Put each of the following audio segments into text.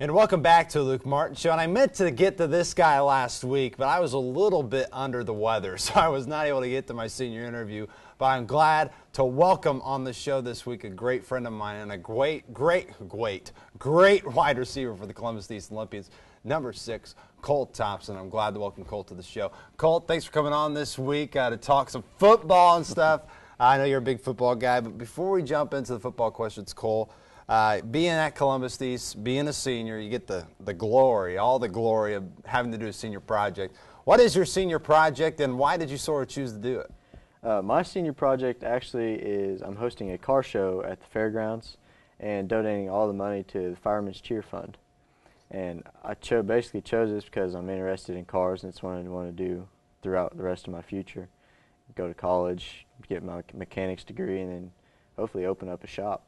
And welcome back to the Luke Martin Show. And I meant to get to this guy last week, but I was a little bit under the weather, so I was not able to get to my senior interview. But I'm glad to welcome on the show this week a great friend of mine and a great wide receiver for the Columbus East Olympians, number 6, Colt Thompson. I'm glad to welcome Colt to the show. Colt, thanks for coming on this week to talk some football and stuff. I know you're a big football guy, but before we jump into the football questions, Cole, being at Columbus East, being a senior, you get the glory, all the glory of having to do a senior project. What is your senior project, and why did you sort of choose to do it? My senior project actually is I'm hosting a car show at the fairgrounds and donating all the money to the Fireman's Cheer Fund. And I basically chose this because I'm interested in cars, and it's what I want to do throughout the rest of my future. Go to college, get my mechanics degree, and then hopefully open up a shop.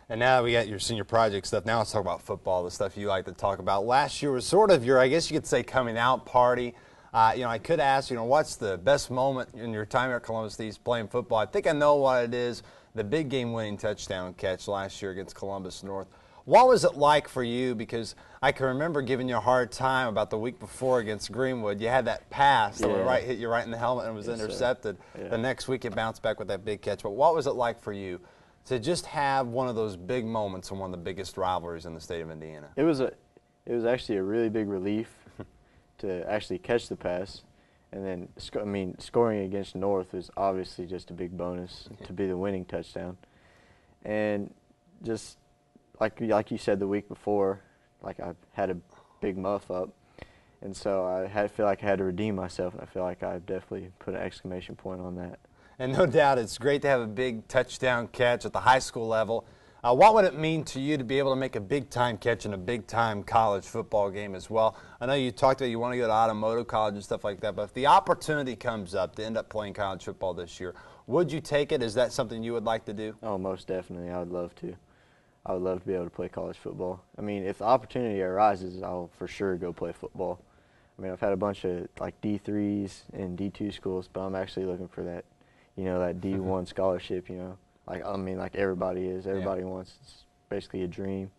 And now we got your senior project stuff. Now let's talk about football, the stuff you like to talk about. Last year was sort of your, I guess you could say, coming out party. I could ask, what's the best moment in your time at Columbus East playing football? I think I know what it is, the big game-winning touchdown catch last year against Columbus North. What was it like for you? Because I can remember giving you a hard time about the week before against Greenwood. You had that pass that hit you right in the helmet and was intercepted. The next week it bounced back with that big catch. But what was it like for you to just have one of those big moments in one of the biggest rivalries in the state of Indiana? It was actually a really big relief to actually catch the pass, and then scoring against North was obviously just a big bonus to be the winning touchdown. And just like you said the week before, like I had a big muff up, and so I feel like I had to redeem myself, and I feel like I definitely put an exclamation point on that. And no doubt it's great to have a big touchdown catch at the high school level. What would it mean to you to be able to make a big-time catch in a big-time college football game as well? I know you talked about you want to go to automotive college and stuff like that, but if the opportunity comes up to end up playing college football this year, would you take it? Is that something you would like to do? Oh, most definitely. I would love to. I would love to be able to play college football. I mean, if the opportunity arises, I'll for sure go play football. I mean, I've had a bunch of like D3s and D2 schools, but I'm actually looking for that, that D1 scholarship, Like everybody is. Everybody wants. It's basically a dream.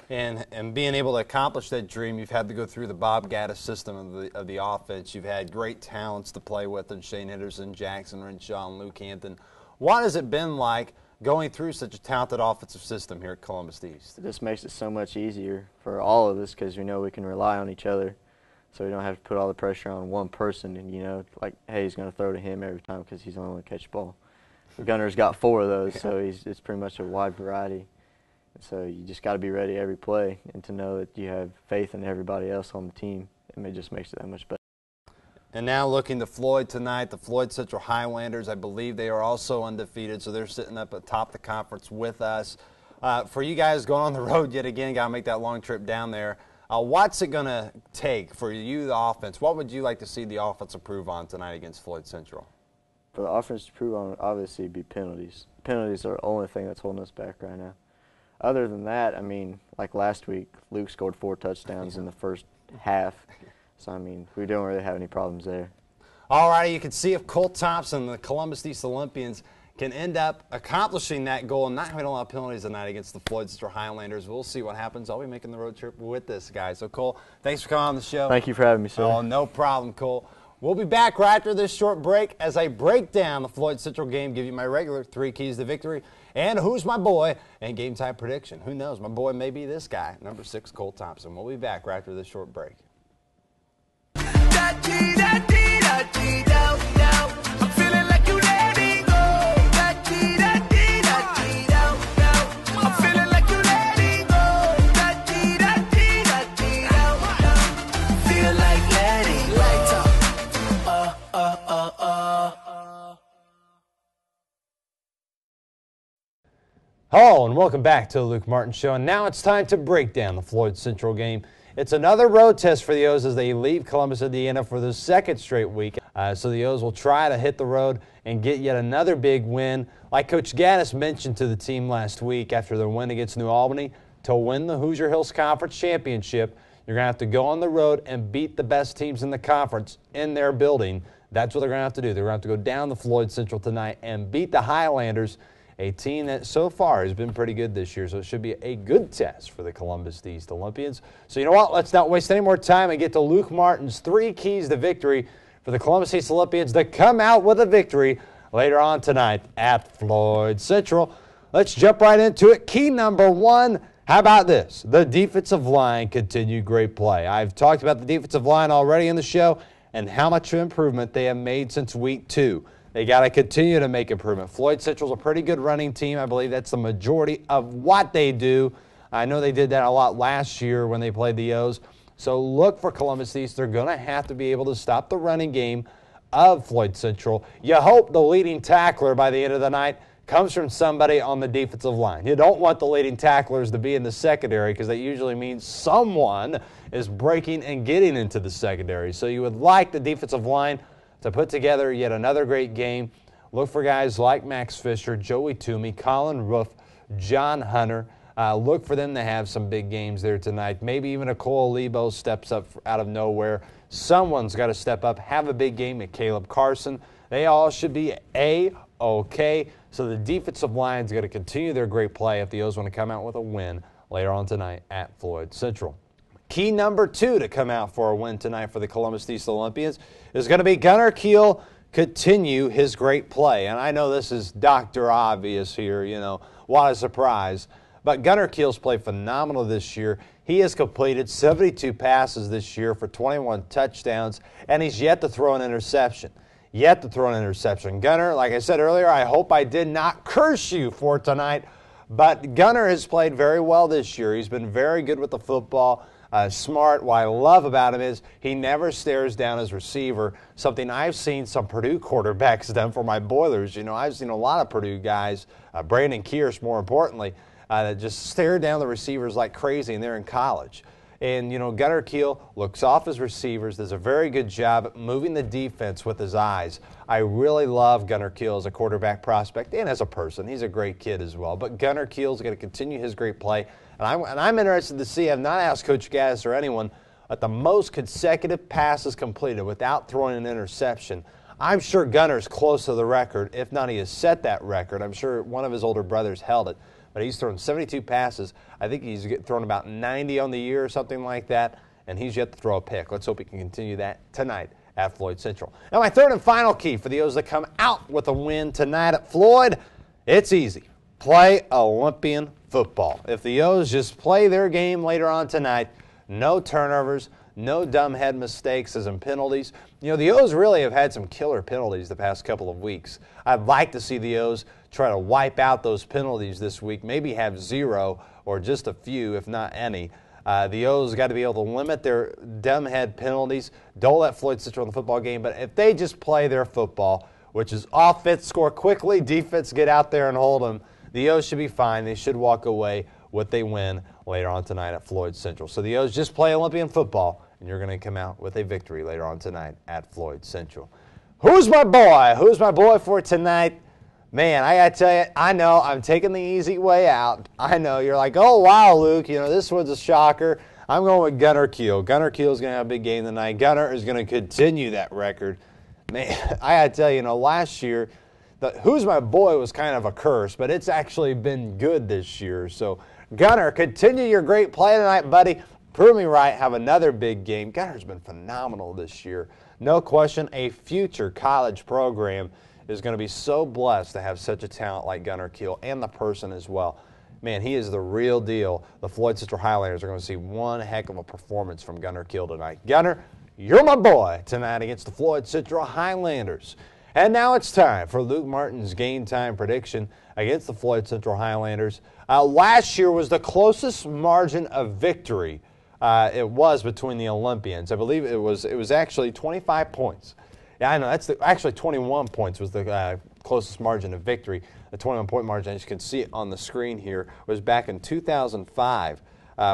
And being able to accomplish that dream, you've had to go through the Bob Gaddis system of the offense. You've had great talents to play with, and Shane Henderson, Jackson Renshaw, and Luke Hampton. What has it been like going through such a talented offensive system here at Columbus East? It just makes it so much easier for all of us because we know we can rely on each other. So we don't have to put all the pressure on one person and, like, hey, he's going to throw to him every time because he's the only one to catch the ball. Gunner's got 4 of those, so it's pretty much a wide variety. And so you just got to be ready every play, and to know that you have faith in everybody else on the team, it just makes it that much better. And now looking to Floyd tonight, the Floyd Central Highlanders, I believe they are also undefeated, so they're sitting up atop the conference with us. For you guys going on the road yet again, got to make that long trip down there. What's it going to take for you, the offense? What would you like to see the offense improve on tonight against Floyd Central? For the offense to improve on, obviously, be penalties. Penalties are the only thing that's holding us back right now. Other than that, I mean, like last week, Luke scored 4 touchdowns in the first half. So, I mean, we don't really have any problems there. All righty, you can see if Colt Thompson, the Columbus East Olympians, can end up accomplishing that goal and not having a lot of penalties tonight against the Floyd Central Highlanders. We'll see what happens. I'll be making the road trip with this guy. So, Cole, thanks for coming on the show. Thank you for having me, sir. Oh, no problem, Cole. We'll be back right after this short break as I break down the Floyd Central game, give you my regular 3 keys to victory, and who's my boy, and game time prediction. Who knows? My boy may be this guy, number 6, Colt Thompson. We'll be back right after this short break. Hello and welcome back to the Luke Martin Show, and now it's time to break down the Floyd Central game. It's another road test for the O's as they leave Columbus, Indiana for the 2nd straight week. So the O's will try to hit the road and get yet another big win. Like Coach Gaddis mentioned to the team last week after their win against New Albany, to win the Hoosier Hills Conference Championship, you're going to have to go on the road and beat the best teams in the conference in their building. That's what they're going to have to do. They're going to have to go down to Floyd Central tonight and beat the Highlanders a team that so far has been pretty good this year, so it should be a good test for the Columbus East Olympians. So you know what? Let's not waste any more time and get to Luke Martin's 3 keys to victory for the Columbus East Olympians to come out with a victory later on tonight at Floyd Central. Let's jump right into it. Key number 1. How about this? The defensive line continued great play. I've talked about the defensive line already in the show and how much improvement they have made since week 2. They got to continue to make improvement. Floyd Central's a pretty good running team. I believe that's the majority of what they do. I know they did that a lot last year when they played the O's. So look for Columbus East. They're going to have to be able to stop the running game of Floyd Central. You hope the leading tackler by the end of the night comes from somebody on the defensive line. You don't want the leading tacklers to be in the secondary because that usually means someone is breaking and getting into the secondary. So you would like the defensive line to put together yet another great game. Look for guys like Max Fisher, Joey Toomey, Colin Roof, John Hunter. Look for them to have some big games there tonight. Maybe even a Cole Lebo steps up out of nowhere. Someone's got to step up, have a big game at Caleb Carson. They all should be A-OK. So the defensive line's going to continue their great play if the O's want to come out with a win later on tonight at Floyd Central. Key number 2 to come out for a win tonight for the Columbus East Olympians is going to be Gunnar Keel continue his great play. And I know this is Dr. Obvious here, what a surprise. But Gunnar Keel's played phenomenal this year. He has completed 72 passes this year for 21 touchdowns, and he's yet to throw an interception. Gunnar, like I said earlier, I hope I did not curse you for tonight, but Gunnar has played very well this year. He's been very good with the football, smart. What I love about him is he never stares down his receiver, something I've seen some Purdue quarterbacks done for my Boilers. I've seen a lot of Purdue guys, Brandon Kearse more importantly, that just stare down the receivers like crazy, and they're in college. And, Gunnar Keel looks off his receivers, does a very good job at moving the defense with his eyes. I really love Gunnar Keel as a quarterback prospect and as a person. He's a great kid as well. But Gunnar Keel's going to continue his great play. And I'm interested to see, I've not asked Coach Gaddis or anyone, at the most consecutive passes completed without throwing an interception. I'm sure Gunnar's close to the record. If not, he has set that record. I'm sure one of his older brothers held it. But he's thrown 72 passes. I think he's thrown about 90 on the year or something like that, and he's yet to throw a pick. Let's hope he can continue that tonight at Floyd Central. Now, my third and final key for the O's that come out with a win tonight at Floyd, it's easy. Play Olympian football. If the O's just play their game later on tonight, no turnovers, no dumbhead mistakes as in penalties. The O's really have had some killer penalties the past couple of weeks. I'd like to see the O's try to wipe out those penalties this week, maybe have 0 or just a few, if not any. The O's got to be able to limit their dumbhead penalties. Don't let Floyd Central in the football game, but if they just play their football, which is offense score quickly, defense get out there and hold them, the O's should be fine. They should walk away with a win later on tonight at Floyd Central. So the O's just play Olympian football, and you're going to come out with a victory later on tonight at Floyd Central. Who's my boy? Who's my boy for tonight? Man, I got to tell you, I know I'm taking the easy way out. I know you're like, oh, wow, Luke, this one's a shocker. I'm going with Gunnar Keel. Gunnar Keel's going to have a big game tonight. Gunnar is going to continue that record. Man, I got to tell you, last year, who's my boy was kind of a curse, but it's actually been good this year. So, Gunnar, continue your great play tonight, buddy. Prove me right. Have another big game. Gunnar's been phenomenal this year. No question, a future college program is going to be so blessed to have such a talent like Gunnar Keel and the person as well. Man, he is the real deal. The Floyd Central Highlanders are going to see one heck of a performance from Gunnar Keel tonight. Gunnar, you're my boy tonight against the Floyd Central Highlanders. And now it's time for Luke Martin's game time prediction against the Floyd Central Highlanders. Last year was the closest margin of victory it was between the Olympians. I believe it was actually 25 points. Yeah, I know. Actually 21 points was the closest margin of victory. The 21-point margin, as you can see on the screen here, was back in 2005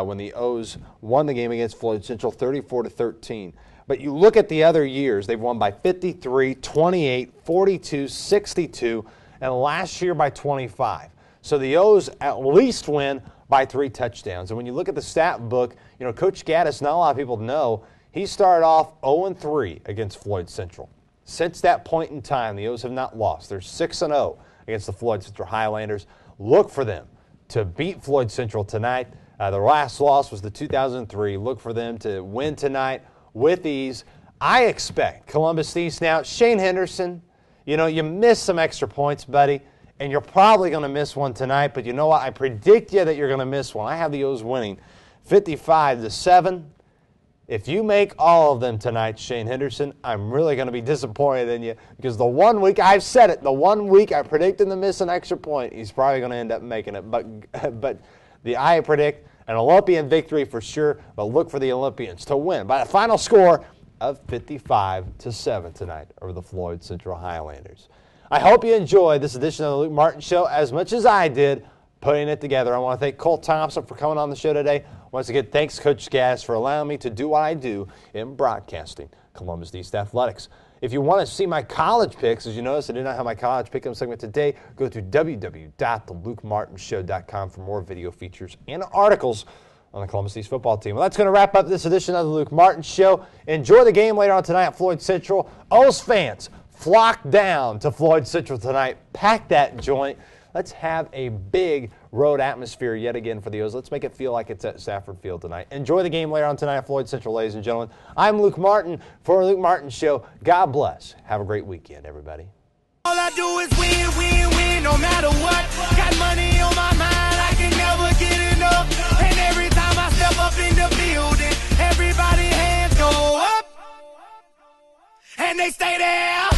when the O's won the game against Floyd Central 34-13. But you look at the other years, they've won by 53, 28, 42, 62, and last year by 25. So the O's at least win by 3 touchdowns. And when you look at the stat book, Coach Gaddis, not a lot of people know, he started off 0-3 against Floyd Central. Since that point in time, the O's have not lost. They're 6-0 against the Floyd Central Highlanders. Look for them to beat Floyd Central tonight. Their last loss was the 2003. Look for them to win tonight with ease. I expect Columbus East now. Shane Henderson, you know, you missed some extra points, buddy, and you're probably going to miss one tonight. But you know what? I predict you that you're going to miss one. I have the O's winning 55-7. If you make all of them tonight, Shane Henderson, I'm really going to be disappointed in you because the 1 week, I've said it, the 1 week I predicted him to miss an extra point, he's probably going to end up making it. But I predict an Olympian victory for sure, but look for the Olympians to win by the final score of 55-7 tonight over the Floyd Central Highlanders. I hope you enjoyed this edition of the Luke Martin Show as much as I did putting it together. I want to thank Cole Thompson for coming on the show today. Once again, thanks, Coach Gass, for allowing me to do what I do in broadcasting Columbus East Athletics. If you want to see my college picks, as you notice, I did not have my college pick-up segment today, go to www.thelukemartinshow.com for more video features and articles on the Columbus East football team. Well, that's going to wrap up this edition of the Luke Martin Show. Enjoy the game later on tonight at Floyd Central. O's fans, flock down to Floyd Central tonight. Pack that joint. Let's have a big road atmosphere yet again for the O's. Let's make it feel like it's at Safford Field tonight. Enjoy the game later on tonight at Floyd Central, ladies and gentlemen. I'm Luke Martin for the Luke Martin Show. God bless. Have a great weekend, everybody. All I do is win, win, win, no matter what. Got money on my mind, I can never get enough. And every time I step up in the building, everybody hands go up. And they stay there.